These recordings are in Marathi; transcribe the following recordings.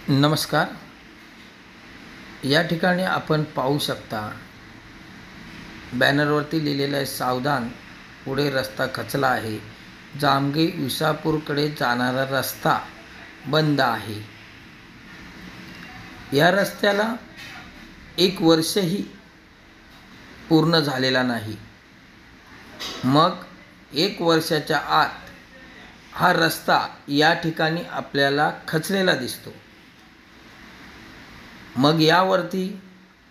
नमस्कार। या ठिकाणी आपण पाहू शकता बॅनरवरती लिहिलेलं आहे, सावधान पुढे रस्ता खचला आहे, जामगे विसापूरकडे जाणारा रस्ता बंद आहे। या रस्त्याला 1 वर्षही पूर्ण झालेला नाही। मग 1 वर्षाच्या आत हा रस्ता या ठिकाणी आपल्याला खचलेला दिसतो। मग यावरती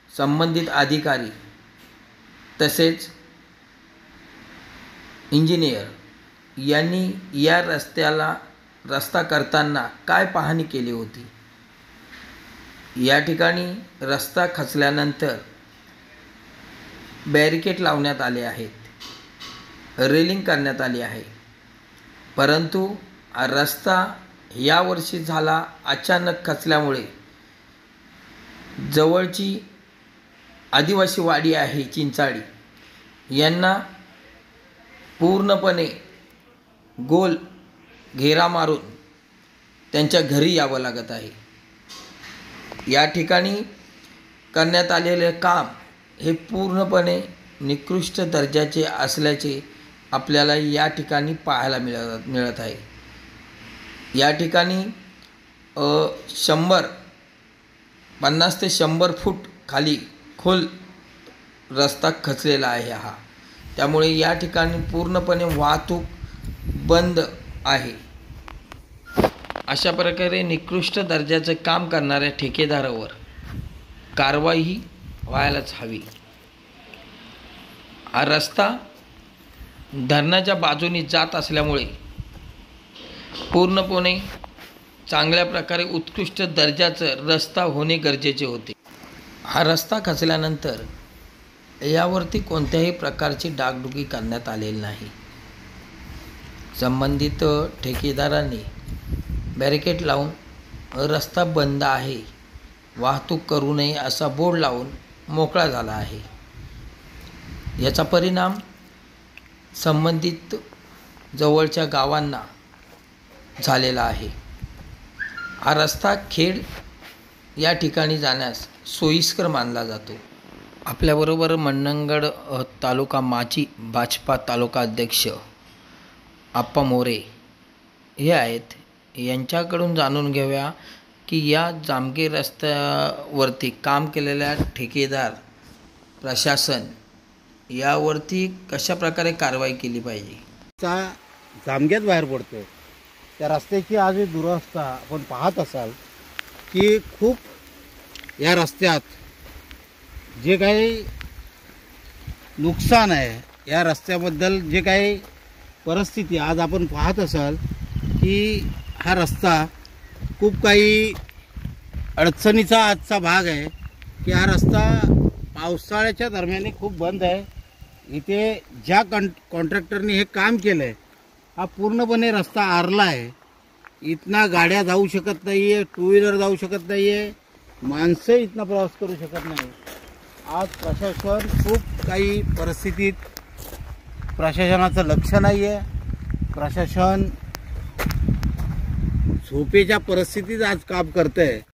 संबंधित अधिकारी तसेच इंजिनियर यांनी या रस्ता करताना काय पाहणी केली होती। या ठिकाणी रस्ता खचल्यानंतर बॅरिकेड लावण्यात आले आहेत, रेलिंग करण्यात आली आहे, परंतु हा रस्ता यावर्षी झाला अचानक खचल्यामुळे जवळची आदिवासी वाडी आहे चिंचाळी यांना पूर्णपणे गोल घेरा मारून त्यांच्या घरी यावं लागत आहे। या ठिकाणी करण्यात आलेले काम हे पूर्णपणे निकृष्ट दर्जाचे असल्याचे आपल्याला या ठिकाणी पाहायला मिळत आहे। या ठिकाणी 50 ते 100 फूट खाली खोल रस्ता खचलेला आहे हा, त्यामुळे या ठिकाणी पूर्णपणे वाहतूक बंद आहे। अशा प्रकारे निकृष्ट दर्जाचं काम करणाऱ्या ठेकेदारावर कारवाई व्हायलाच हवी। हा रस्ता धरणाच्या बाजूने जात असल्यामुळे पूर्णपणे चांगल्या प्रकारे उत्कृष्ट दर्जाचं रस्ता होणे गरजेचे होते। हा रस्ता खचल्यानंतर यावरती कोणत्याही प्रकारची डागडुगी करण्यात आलेली नाही। संबंधित ठेकेदारांनी बॅरिकेड लावून रस्ता बंद आहे, वाहतूक करू नये असा बोर्ड लावून मोकळा झाला आहे। याचा परिणाम संबंधित जवळच्या गावांना झालेला आहे। हा रस्ता खेड या ठिकाणी जाण्यास सोयीस्कर मानला जातो। आपल्याबरोबर मंडणगड तालुका माजी भाजपा तालुका अध्यक्ष आप्पा मोरे हे आहेत। यांच्याकडून जाणून घेऊया की या जामगे रस्त्यावरती काम केलेल्या ठेकेदार प्रशासन यावरती कशा प्रकारे कारवाई केली पाहिजे। जामग्यात बाहेर पडतो त्या रस्त्याची आज दुरवस्था आपण पाहत असाल की खूप या रस्त्यात जे काही नुकसान आहे, या रस्त्याबद्दल जे काही परिस्थिती आज आपण पाहत असाल की हा रस्ता खूप काही अडचणीचा आजचा भाग आहे की हा रस्ता पावसाळ्याच्या दरम्यान खूप बंद आहे। इथे ज्या कॉन्ट्रॅक्टरने हे काम केलं आहे हा पूर्णपणे रस्ता आरला आहे। इथना गाड्या जाऊ शकत नाही आहे, 2 व्हीलर जाऊ शकत नाही आहे, माणसं इथना प्रवास करू शकत नाही। आज प्रशासन खूप काही परिस्थितीत प्रशासनाचं लक्ष नाही आहे। प्रशासन झोपेच्या परिस्थितीत आज काम करतं आहे।